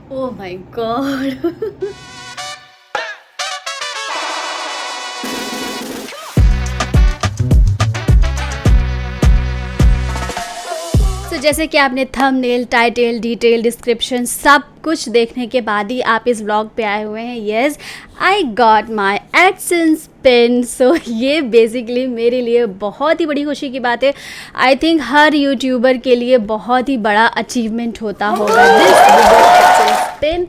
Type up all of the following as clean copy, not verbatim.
Oh my God! तो जैसे कि आपने थंबनेल, टाइटल, डिटेल, डिस्क्रिप्शन सब कुछ देखने के बाद ही आप इस व्लॉग पे आए हुए हैं। Yes, I got my AdSense pin. So ये बेसिकली मेरे लिए बहुत ही बड़ी खुशी की बात है। आई थिंक हर यूट्यूबर के लिए बहुत ही बड़ा अचीवमेंट होता होगा दिस एडसेंस पिन,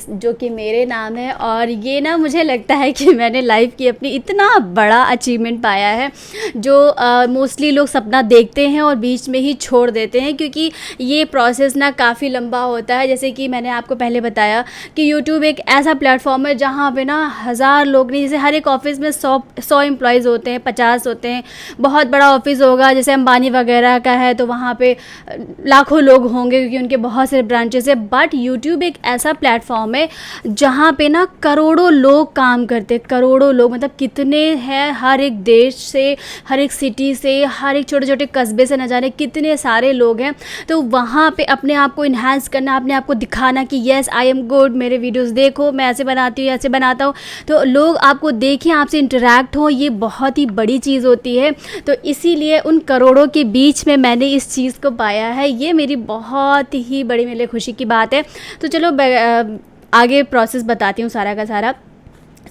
जो कि मेरे नाम है। और ये ना मुझे लगता है कि मैंने लाइफ की अपनी इतना बड़ा अचीवमेंट पाया है जो मोस्टली लोग सपना देखते हैं और बीच में ही छोड़ देते हैं, क्योंकि ये प्रोसेस ना काफ़ी लंबा होता है। जैसे कि मैंने आपको पहले बताया कि यूट्यूब एक ऐसा प्लेटफॉर्म है जहाँ पे ना हज़ार लोग नहीं, जैसे हर एक ऑफिस में 100 एम्प्लॉयज़ होते हैं, 50 होते हैं। बहुत बड़ा ऑफिस होगा जैसे अंबानी वगैरह का है तो वहाँ पे लाखों लोग होंगे क्योंकि उनके बहुत सारे ब्रांचेस है। बट यूट्यूब एक ऐसा प्लेटफॉर्म है जहाँ पे ना करोड़ों लोग काम करते हैं। करोड़ों लोग मतलब कितने हैं, हर एक देश से, हर एक सिटी से, हर एक छोटे छोटे कस्बे से, न जाने कितने सारे लोग हैं। तो वहाँ पे अपने आप को इन्हांस करना, अपने आप को दिखाना कि येस आई एम गुड, मेरे वीडियोस देखो, मैं ऐसे बनाती हूँ, ऐसे बनाता हूँ, तो लोग आपको देखें, आपसे इंटरेक्ट हो, ये बहुत ही बड़ी चीज़ होती है। तो इसीलिए उन करोड़ों के बीच में मैंने इस चीज़ को पाया है। ये मेरी बहुत ही बड़ी मेरे लिए खुशी की बात है। तो चलो आगे प्रोसेस बताती हूँ सारा का सारा।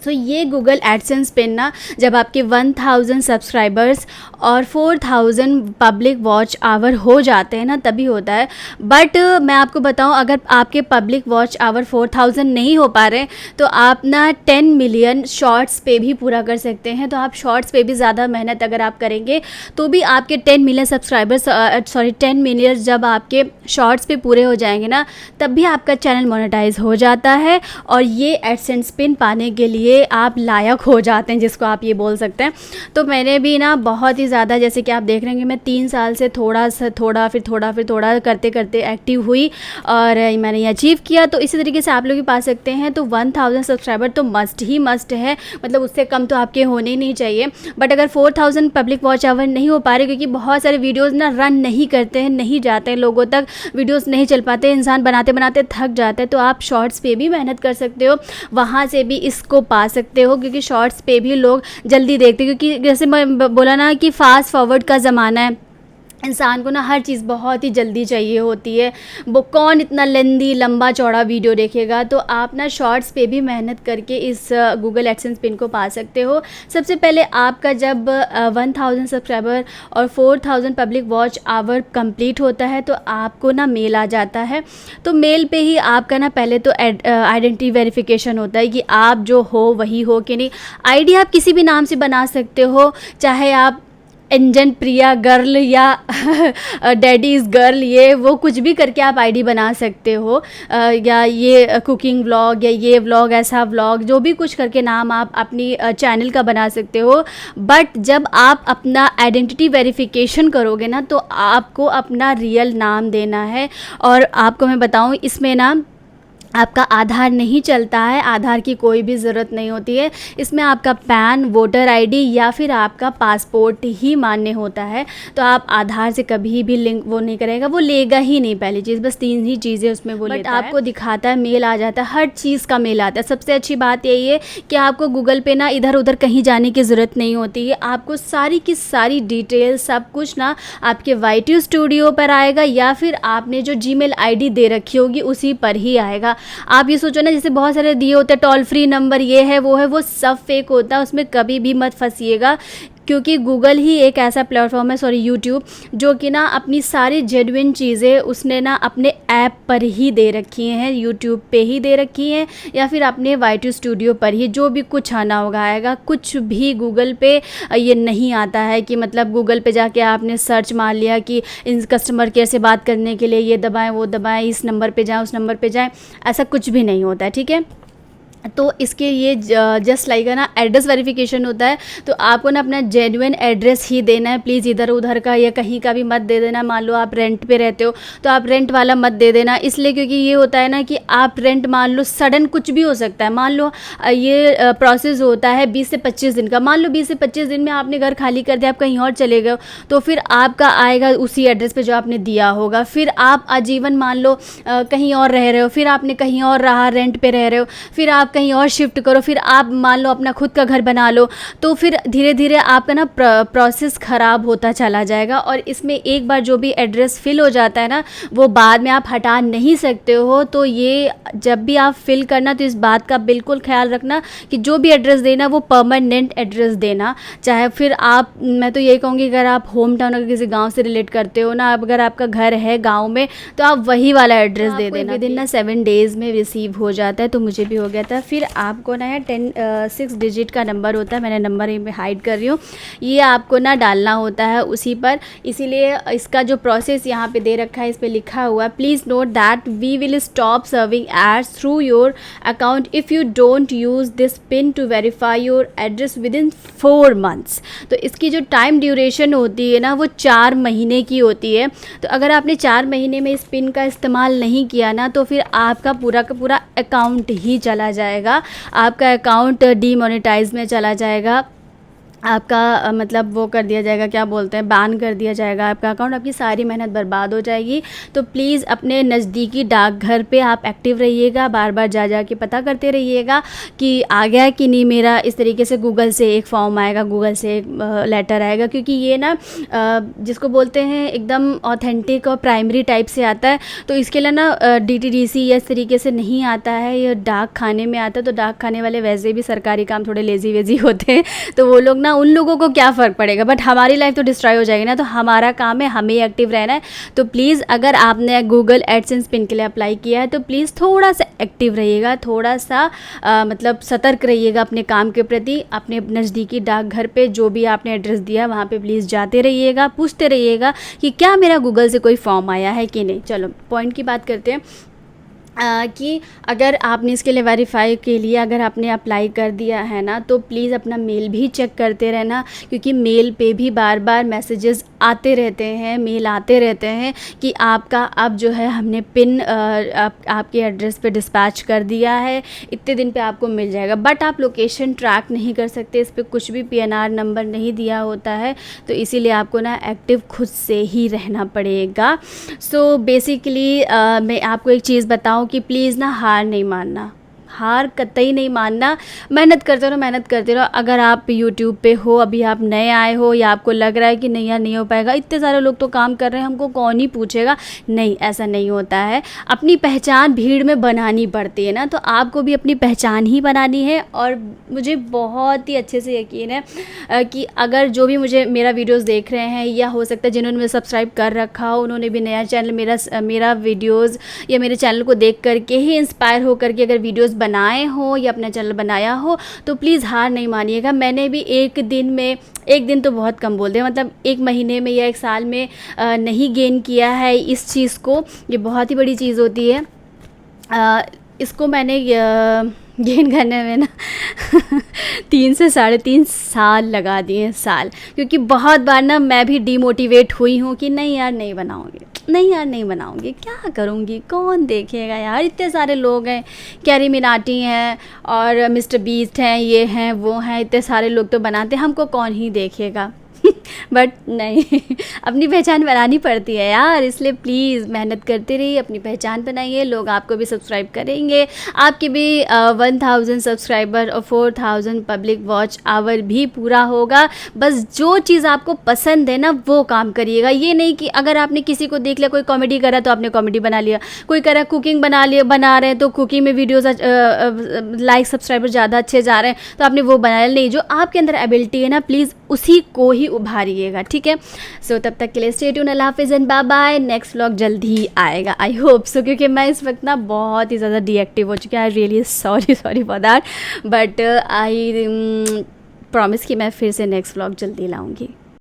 तो ये गूगल एडसेंस पिन ना जब आपके 1000 सब्सक्राइबर्स और 4000 पब्लिक वॉच आवर हो जाते हैं ना तभी होता है। बट मैं आपको बताऊं, अगर आपके पब्लिक वॉच आवर 4000 नहीं हो पा रहे तो आप ना 10 मिलियन शॉर्ट्स पे भी पूरा कर सकते हैं। तो आप शॉर्ट्स पे भी ज़्यादा मेहनत अगर आप करेंगे तो भी आपके 10 मिलियन सब्सक्राइबर्स 10 मिलियन जब आपके शॉर्ट्स पे पूरे हो जाएंगे ना तब भी आपका चैनल मोनेटाइज हो जाता है। और ये एडसेंस पिन पाने के लिए आप लायक हो जाते हैं, जिसको आप ये बोल सकते हैं। तो मैंने भी ना बहुत ही ज़्यादा, जैसे कि आप देख रहे हैं, मैं 3 साल से थोड़ा फिर थोड़ा करते करते एक्टिव हुई और मैंने ये अचीव किया। तो इसी तरीके से आप लोग भी पा सकते हैं। तो 1000 सब्सक्राइबर तो मस्ट है, मतलब उससे कम तो आपके होने ही नहीं चाहिए। बट अगर 4000 पब्लिक वॉच आवर नहीं हो पा रहे, क्योंकि बहुत सारे वीडियोज़ ना रन नहीं करते हैं, नहीं जाते हैं लोगों तक, वीडियोज़ नहीं चल पाते, इंसान बनाते बनाते थक जाता है, तो आप शॉर्ट्स पे भी मेहनत कर सकते हो, वहाँ से भी इसको पा सकते हो। क्योंकि शॉर्ट्स पे भी लोग जल्दी देखते हैं, क्योंकि जैसे मैं बोला ना कि फास्ट फॉरवर्ड का ज़माना है, इंसान को ना हर चीज़ बहुत ही जल्दी चाहिए होती है। वो कौन इतना लंबा चौड़ा वीडियो देखेगा। तो आप ना शॉर्ट्स पे भी मेहनत करके इस गूगल एडसेंस पिन को पा सकते हो। सबसे पहले आपका जब 1000 सब्सक्राइबर और 4000 पब्लिक वॉच आवर कंप्लीट होता है तो आपको ना मेल आ जाता है। तो मेल पे ही आपका ना पहले तो आइडेंटिटी वेरिफिकेशन होता है कि आप जो हो वही हो कि नहीं। आईडी आप किसी भी नाम से बना सकते हो, चाहे आप इंजन प्रिया गर्ल या डैडी इज़ गर्ल, ये वो कुछ भी करके आप आईडी बना सकते हो। या ये कुकिंग व्लॉग या ये व्लॉग, ऐसा व्लॉग, जो भी कुछ करके नाम आप अपनी चैनल का बना सकते हो। बट जब आप अपना आइडेंटिटी वेरिफिकेशन करोगे ना तो आपको अपना रियल नाम देना है। और आपको मैं बताऊँ, इसमें ना आपका आधार नहीं चलता है, आधार की कोई भी ज़रूरत नहीं होती है। इसमें आपका पैन, वोटर आईडी या फिर आपका पासपोर्ट ही मान्य होता है। तो आप आधार से कभी भी लिंक वो नहीं करेगा, वो लेगा ही नहीं। पहली चीज़, बस 3 ही चीज़ें उसमें वो लेता है। आपको दिखाता है, मेल आ जाता है, हर चीज़ का मेल आता है। सबसे अच्छी बात यही है कि आपको गूगल पे ना इधर उधर कहीं जाने की ज़रूरत नहीं होती है। आपको सारी की सारी डिटेल सब कुछ ना आपके YT स्टूडियो पर आएगा या फिर आपने जो Gmail ID दे रखी होगी उसी पर ही आएगा। आप ये सोचो ना, जैसे बहुत सारे दिए होते हैं टोल फ्री नंबर, ये है वो सब फेक होता है, उसमें कभी भी मत फंसिएगा। क्योंकि गूगल ही एक ऐसा प्लेटफॉर्म है, सॉरी यूट्यूब, जो कि ना अपनी सारी जेन्युइन चीज़ें उसने ना अपने ऐप पर ही दे रखी हैं, यूट्यूब पे ही दे रखी हैं या फिर अपने YT स्टूडियो पर ही। जो भी कुछ आना होगा आएगा, कुछ भी गूगल पे ये नहीं आता है कि मतलब गूगल पे जाके आपने सर्च मार लिया कि इन कस्टमर केयर से बात करने के लिए ये दबाएं, वो दबाएं, इस नंबर पे जाएं, उस नंबर पे जाएं, ऐसा कुछ भी नहीं होता है। ठीक है, तो इसके लिए जस्ट लाइक है ना एड्रेस वेरिफिकेशन होता है, तो आपको ना अपना जेन्युइन एड्रेस ही देना है। प्लीज़ इधर उधर का या कहीं का भी मत दे देना। मान लो आप रेंट पे रहते हो तो आप रेंट वाला मत दे देना, इसलिए क्योंकि ये होता है ना कि आप रेंट मान लो सडन कुछ भी हो सकता है। मान लो ये प्रोसेस होता है 20 से 25 दिन का, मान लो 20 से 25 दिन में आपने घर खाली कर दिया, आप कहीं और चले गए हो, तो फिर आपका आएगा उसी एड्रेस पे जो आपने दिया होगा। फिर आप आजीवन मान लो कहीं और रह रहे हो, फिर आपने कहीं और रहा, रेंट पे रह रहे हो, फिर आप कहीं और शिफ्ट करो, फिर आप मान लो अपना खुद का घर बना लो, तो फिर धीरे धीरे आपका ना प्रोसेस ख़राब होता चला जाएगा। और इसमें एक बार जो भी एड्रेस फिल हो जाता है ना, वो बाद में आप हटा नहीं सकते हो। तो ये जब भी आप फिल करना तो इस बात का बिल्कुल ख्याल रखना कि जो भी एड्रेस देना वो परमानेंट एड्रेस देना। चाहे फिर आप, मैं तो यही कहूँगी, अगर आप होम टाउन अगर किसी गाँव से रिलेट करते हो ना, अगर आपका घर है गाँव में, तो आप वही वाला एड्रेस दे देना। विद इन ना 7 डेज़ में रिसीव हो जाता है, तो मुझे भी हो गया था। फिर आपको ना यार 6 डिजिट का नंबर होता है, मैंने नंबर यहीं पे हाइड कर रही हूँ, ये आपको ना डालना होता है उसी पर। इसीलिए इसका जो प्रोसेस यहाँ पे दे रखा है, इस पे लिखा हुआ है, please note that we will stop serving ads through your account if you don't use this pin to verify your address within 4 months. तो इसकी जो टाइम ड्यूरेशन होती है ना, वो 4 महीने की होती है। तो अगर आपने 4 महीने में इस पिन का इस्तेमाल नहीं किया ना, तो फिर आपका पूरा का पूरा अकाउंट ही चला जाएगा, आपका अकाउंट डीमोनेटाइज में चला जाएगा, आपका मतलब वो कर दिया जाएगा, क्या बोलते हैं, बैन कर दिया जाएगा आपका अकाउंट, आपकी सारी मेहनत बर्बाद हो जाएगी। तो प्लीज़ अपने नज़दीकी डाकघर पे आप एक्टिव रहिएगा, बार बार जा के पता करते रहिएगा कि आ गया कि नहीं मेरा। इस तरीके से गूगल से एक फॉर्म आएगा, गूगल से एक लेटर आएगा, क्योंकि ये ना जिसको बोलते हैं एकदम ऑथेंटिक और प्राइमरी टाइप से आता है। तो इसके लिए ना DTDC या इस तरीके से नहीं आता है, ये डाक खाने में आता है। तो डाक खाने वाले वैसे भी सरकारी काम थोड़े लेजी वेजी होते हैं, तो वो लोग ना, उन लोगों को क्या फ़र्क पड़ेगा, बट हमारी लाइफ तो डिस्ट्रॉय हो जाएगी ना। तो हमारा काम है हमें एक्टिव रहना है। तो प्लीज़ अगर आपने गूगल एडसेंस पिन के लिए अप्लाई किया है, तो प्लीज़ थोड़ा सा एक्टिव रहिएगा, थोड़ा सा मतलब सतर्क रहिएगा अपने काम के प्रति। अपने नज़दीकी डाकघर पे जो भी आपने एड्रेस दिया वहाँ पे प्लीज़ जाते रहिएगा, पूछते रहिएगा कि क्या मेरा गूगल से कोई फॉर्म आया है कि नहीं। चलो पॉइंट की बात करते हैं कि अगर आपने इसके लिए वेरीफाई के लिए अगर आपने अप्लाई कर दिया है ना, तो प्लीज़ अपना मेल भी चेक करते रहना, क्योंकि मेल पे भी बार बार मैसेजेस आते रहते हैं, मेल आते रहते हैं कि आपका अब जो है हमने पिन आपके एड्रेस पे डिस्पैच कर दिया है, इतने दिन पे आपको मिल जाएगा। बट आप लोकेशन ट्रैक नहीं कर सकते, इस पर कुछ भी PNR नंबर नहीं दिया होता है, तो इसीलिए आपको ना एक्टिव खुद से ही रहना पड़ेगा। सो बेसिकली मैं आपको एक चीज़ बताऊँ कि प्लीज़ ना हार नहीं मानना, हार कतई नहीं मानना, मेहनत करते रहो, मेहनत करते रहो। अगर आप यूट्यूब पे हो, अभी आप नए आए हो, या आपको लग रहा है कि नहीं यार नहीं हो पाएगा, इतने सारे लोग तो काम कर रहे हैं, हमको कौन ही पूछेगा, नहीं, ऐसा नहीं होता है। अपनी पहचान भीड़ में बनानी पड़ती है ना, तो आपको भी अपनी पहचान ही बनानी है। और मुझे बहुत ही अच्छे से यकीन है कि अगर जो भी मुझे मेरा वीडियोज़ देख रहे हैं, या हो सकता है जिन्होंने मुझे सब्सक्राइब कर रखा हो, उन्होंने भी नया चैनल मेरा वीडियोज़ या मेरे चैनल को देख करके ही इंस्पायर हो करके अगर वीडियोज़ बनाए हो या अपना चैनल बनाया हो, तो प्लीज़ हार नहीं मानिएगा। मैंने भी एक दिन तो बहुत कम बोलते हैं, मतलब 1 महीने में या 1 साल में नहीं गेन किया है इस चीज़ को, ये बहुत ही बड़ी चीज़ होती है। इसको मैंने गेन करने में ना 3 से 3.5 साल लगा दिए, साल, क्योंकि बहुत बार ना मैं भी डीमोटिवेट हुई हूँ कि नहीं यार नहीं बनाऊँगी, क्या करूँगी, कौन देखेगा यार, इतने सारे लोग हैं, कैरी मिनाटी हैं और मिस्टर बीस्ट हैं, ये हैं वो हैं, इतने सारे लोग तो बनाते हैं, हमको कौन ही देखेगा। बट नहीं, अपनी पहचान बनानी पड़ती है यार, इसलिए प्लीज़ मेहनत करते रहिए, अपनी पहचान बनाइए, लोग आपको भी सब्सक्राइब करेंगे, आपके भी 1000 सब्सक्राइबर और 4000 पब्लिक वॉच आवर भी पूरा होगा। बस जो चीज़ आपको पसंद है ना, वो काम करिएगा। ये नहीं कि अगर आपने किसी को देख लिया, कोई कॉमेडी कर रहा है तो आपने कॉमेडी बना लिया, कोई कर रहा है कुकिंग बना रहे हैं तो कुकिंग में वीडियोज़ लाइक सब्सक्राइबर ज़्यादा अच्छे जा रहे हैं तो आपने वो बनाया। नहीं, जो आपके अंदर एबिलिटी है ना, प्लीज़ उसी को ही उभारिएगा, ठीक है। सो तब तक के लिए स्टे ट्यून, अल्लाह हाफिज़ and bye bye. Next vlog जल्दी ही आएगा, आई होप सो, क्योंकि मैं इस वक्त ना बहुत ही ज़्यादा डीएक्टिव हो चुकी हूँ। I really sorry for that, but I promise कि मैं फिर से नेक्स्ट व्लॉग जल्दी लाऊंगी।